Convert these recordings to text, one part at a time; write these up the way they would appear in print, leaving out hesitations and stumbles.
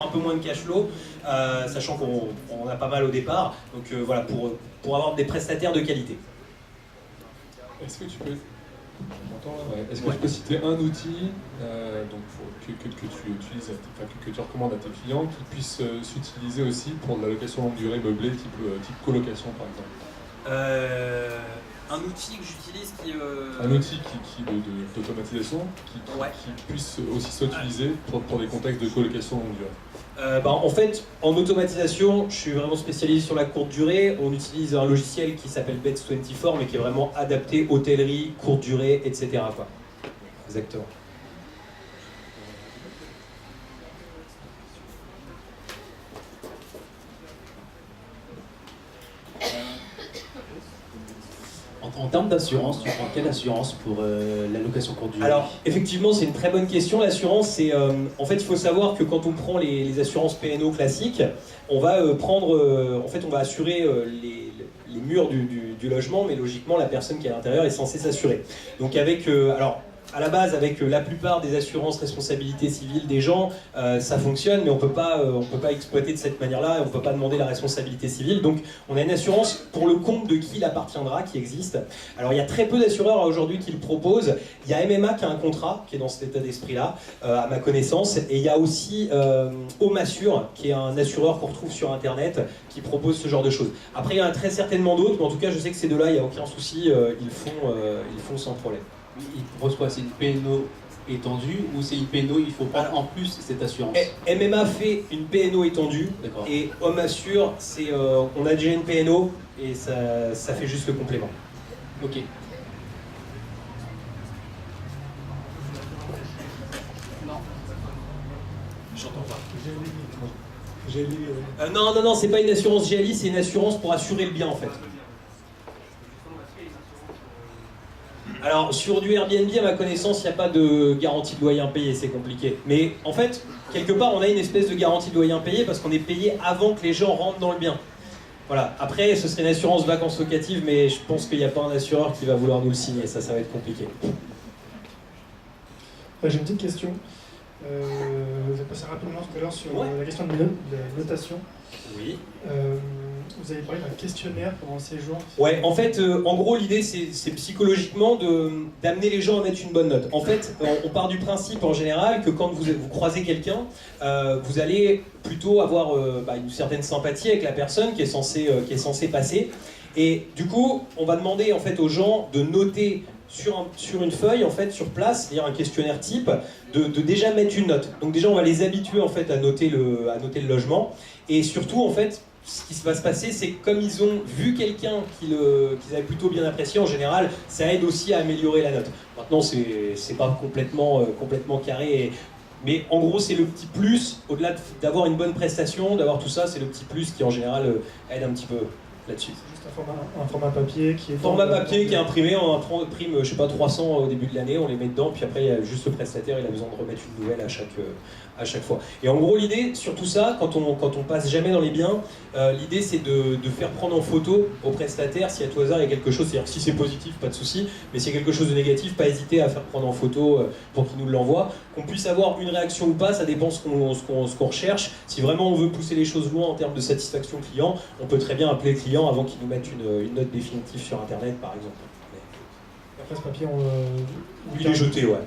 un peu moins de cash flow, sachant qu'on a pas mal au départ. Donc voilà, pour avoir des prestataires de qualité. Est-ce que tu peux... Ouais. Est-ce que tu peux citer un outil que tu utilises, que tu recommandes à tes clients qui puisse s'utiliser aussi pour de la location longue durée meublée, type colocation par exemple? Un outil que j'utilise qui... Un outil d'automatisation qui puisse aussi s'utiliser pour des contextes de colocation longue durée. En fait, en automatisation, je suis vraiment spécialisé sur la courte durée. On utilise un logiciel qui s'appelle Beds24, mais qui est vraiment adapté hôtellerie, courte durée, etc. quoi. Exactement. En termes d'assurance, tu prends quelle assurance pour la location courte durée? Alors, effectivement, c'est une très bonne question. L'assurance, c'est... en fait, il faut savoir que quand on prend les assurances P&O classiques, on va prendre... en fait, on va assurer les murs du logement, mais logiquement, la personne qui est à l'intérieur est censée s'assurer. Donc, avec... alors, à la base, avec la plupart des assurances responsabilité civile des gens, ça fonctionne, mais on peut pas exploiter de cette manière-là, et on ne peut pas demander la responsabilité civile. Donc, on a une assurance pour le compte de qui il appartiendra, qui existe. Alors, il y a très peu d'assureurs aujourd'hui qui le proposent. Il y a MMA qui a un contrat, qui est dans cet état d'esprit-là, à ma connaissance. Et il y a aussi Homassure, qui est un assureur qu'on retrouve sur Internet, qui propose ce genre de choses. Après, il y en a très certainement d'autres, mais en tout cas, je sais que ces deux-là, il n'y a aucun souci, ils font sans problème. Il propose quoi? C'est une P&O étendue ou c'est une P&O, il faut prendre en plus cette assurance? MMA fait une P&O étendue et Homassure, c'est on a déjà une P&O et ça fait juste le complément. Ok. Non. J'entends pas. GLI. Non, c'est pas une assurance GLI, c'est une assurance pour assurer le bien en fait. Alors, sur du Airbnb, à ma connaissance, il n'y a pas de garantie de loyer impayé, c'est compliqué. Mais en fait, quelque part, on a une espèce de garantie de loyer impayé parce qu'on est payé avant que les gens rentrent dans le bien. Voilà. Après, ce serait une assurance vacances locatives, mais je pense qu'il n'y a pas un assureur qui va vouloir nous le signer. Ça va être compliqué. J'ai une petite question. Vous avez passé rapidement tout à l'heure sur la question de la notation. Oui. Vous avez parlé d'un questionnaire pendant le séjour. Ouais, en fait, en gros, l'idée, c'est psychologiquement d'amener les gens à mettre une bonne note. En fait, on part du principe, en général, que quand vous croisez quelqu'un, vous allez plutôt avoir une certaine sympathie avec la personne qui est censée passer. Et du coup, on va demander en fait, aux gens de noter sur une feuille, en fait, sur place, c'est-à-dire un questionnaire type, de déjà mettre une note. Donc déjà, on va les habituer en fait, à noter le logement. Et surtout, en fait, ce qui va se passer, c'est que comme ils ont vu quelqu'un qu'ils avaient plutôt bien apprécié, en général, ça aide aussi à améliorer la note. Maintenant, c'est pas complètement carré, mais en gros, c'est le petit plus, au-delà d'avoir une bonne prestation, d'avoir tout ça, c'est le petit plus qui, en général, aide un petit peu là-dessus. C'est juste un format papier qui est... Format papier qui est imprimé, on imprime, je sais pas, 300 au début de l'année, on les met dedans, puis après, il y a juste le prestataire, il a besoin de remettre une nouvelle à chaque fois. Et en gros, l'idée, sur tout ça, quand on passe jamais dans les biens, l'idée c'est de faire prendre en photo au prestataire si à tout hasard il y a quelque chose, c'est-à-dire si c'est positif, pas de souci, mais s'il y a quelque chose de négatif, pas hésiter à faire prendre en photo pour qu'il nous l'envoie. Qu'on puisse avoir une réaction ou pas, ça dépend ce qu'on recherche. Si vraiment on veut pousser les choses loin en termes de satisfaction client, on peut très bien appeler le client avant qu'il nous mette une note définitive sur Internet, par exemple. Après ce papier, il est jeté, ouais.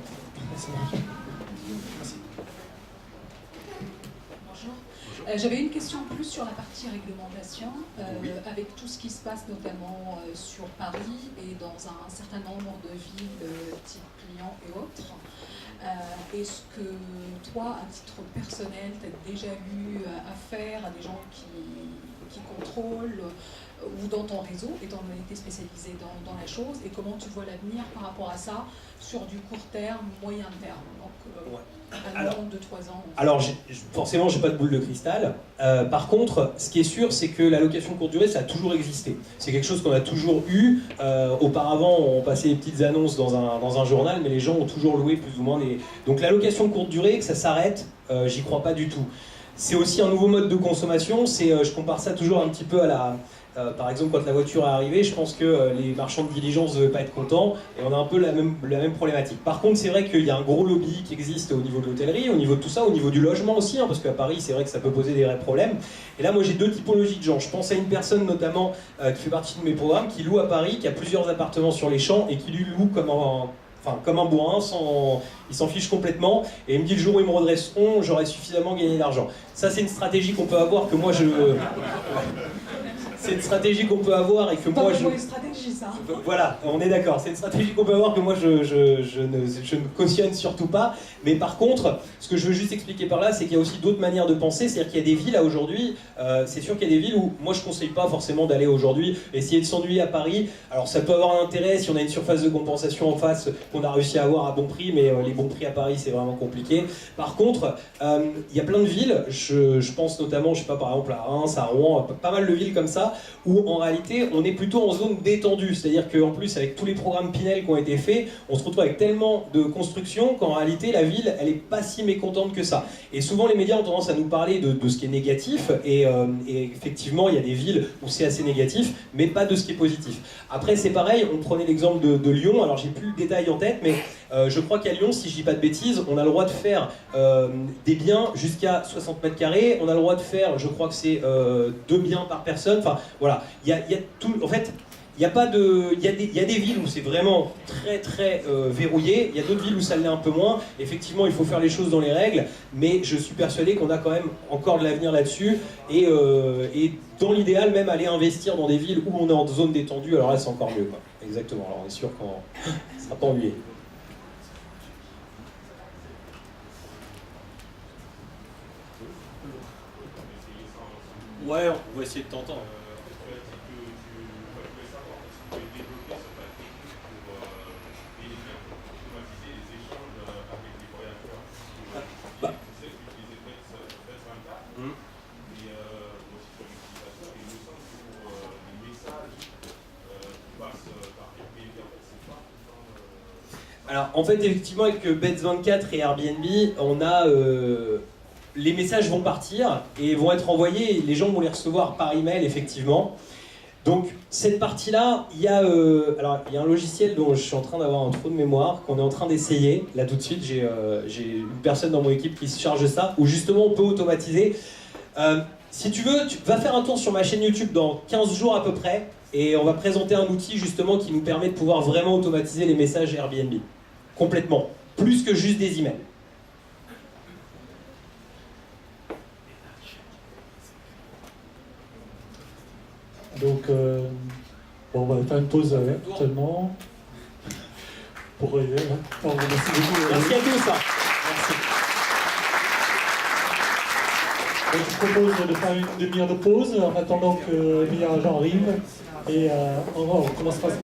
J'avais une question plus sur la partie réglementation, Oui. avec tout ce qui se passe notamment sur Paris et dans un certain nombre de villes type Lyon et autres. Est-ce que toi, à titre personnel, tu as déjà eu affaire à des gens qui contrôlent ou dans ton réseau, étant donné que tu es spécialisé dans la chose, et comment tu vois l'avenir par rapport à ça sur du court terme, moyen terme, donc un an, 2-3 ans. Alors forcément, j'ai pas de boule de cristal. Par contre, ce qui est sûr, c'est que la location courte durée, ça a toujours existé. C'est quelque chose qu'on a toujours eu. Auparavant, on passait des petites annonces dans un journal, mais les gens ont toujours loué plus ou moins des... Donc la location courte durée, que ça s'arrête, j'y crois pas du tout. C'est aussi un nouveau mode de consommation. Je compare ça toujours un petit peu à Par exemple, quand la voiture est arrivée, je pense que les marchands de diligence ne devaient pas être contents, et on a un peu la même problématique. Par contre, c'est vrai qu'il y a un gros lobby qui existe au niveau de l'hôtellerie, au niveau de tout ça, au niveau du logement aussi, hein, parce qu'à Paris, c'est vrai que ça peut poser des vrais problèmes. Et là, moi, j'ai deux typologies de gens. Je pense à une personne notamment qui fait partie de mes programmes, qui loue à Paris, qui a plusieurs appartements sur les champs, et qui lui loue comme un bourrin, il s'en fiche complètement, et il me dit le jour où ils me redresseront, j'aurai suffisamment gagné d'argent. Ça, c'est une stratégie qu'on peut avoir, que moi je... C'est une stratégie qu'on peut avoir et que moi je... une stratégie, ça. Voilà, on est d'accord. C'est une stratégie qu'on peut avoir que moi je ne cautionne surtout pas. Mais par contre, ce que je veux juste expliquer par là, c'est qu'il y a aussi d'autres manières de penser. C'est-à-dire qu'il y a des villes là aujourd'hui, c'est sûr qu'il y a des villes où moi je conseille pas forcément d'aller aujourd'hui essayer de s'ennuyer à Paris. Alors ça peut avoir un intérêt si on a une surface de compensation en face qu'on a réussi à avoir à bon prix, mais les bons prix à Paris c'est vraiment compliqué. Par contre, il y a plein de villes, je pense notamment, je sais pas, par exemple à Reims, à Rouen, pas mal de villes comme ça, où en réalité on est plutôt en zone détendue, c'est-à-dire qu'en plus avec tous les programmes Pinel qui ont été faits, on se retrouve avec tellement de construction qu'en réalité la ville elle est pas si mécontente que ça. Et souvent les médias ont tendance à nous parler de ce qui est négatif, et effectivement il y a des villes où c'est assez négatif, mais pas de ce qui est positif. Après c'est pareil, on prenait l'exemple de Lyon, alors j'ai plus le détail en tête, mais je crois qu'à Lyon, si je dis pas de bêtises, on a le droit de faire des biens jusqu'à 60 mètres carrés, on a le droit de faire, je crois que c'est 2 biens par personne, enfin voilà, il y a tout, en fait, il y a des villes où c'est vraiment très verrouillé, il y a d'autres villes où ça l'est un peu moins, effectivement il faut faire les choses dans les règles, mais je suis persuadé qu'on a quand même encore de l'avenir là-dessus, et dans l'idéal même aller investir dans des villes où on est en zone détendue, alors là c'est encore mieux, quoi. Exactement, alors on est sûr qu'on ne sera pas ennuyé. Ouais, on va essayer de t'entendre. Alors en fait effectivement avec Beds24 et Airbnb, on a les messages vont partir et vont être envoyés et les gens vont les recevoir par email effectivement. Donc cette partie-là, il y a un logiciel dont je suis en train d'avoir un trou de mémoire, qu'on est en train d'essayer. Là tout de suite, j'ai une personne dans mon équipe qui se charge de ça, où justement on peut automatiser. Si tu veux, tu vas faire un tour sur ma chaîne YouTube dans 15 jours à peu près, et on va présenter un outil justement qui nous permet de pouvoir vraiment automatiser les messages Airbnb. Complètement. Plus que juste des emails. Donc, bon, on va faire une pause actuellement pour aider. Hein. Alors, merci beaucoup. Merci à tous. Merci. Donc, je propose de faire une demi-heure de pause en attendant que Emilia Jean arrive et on commencera.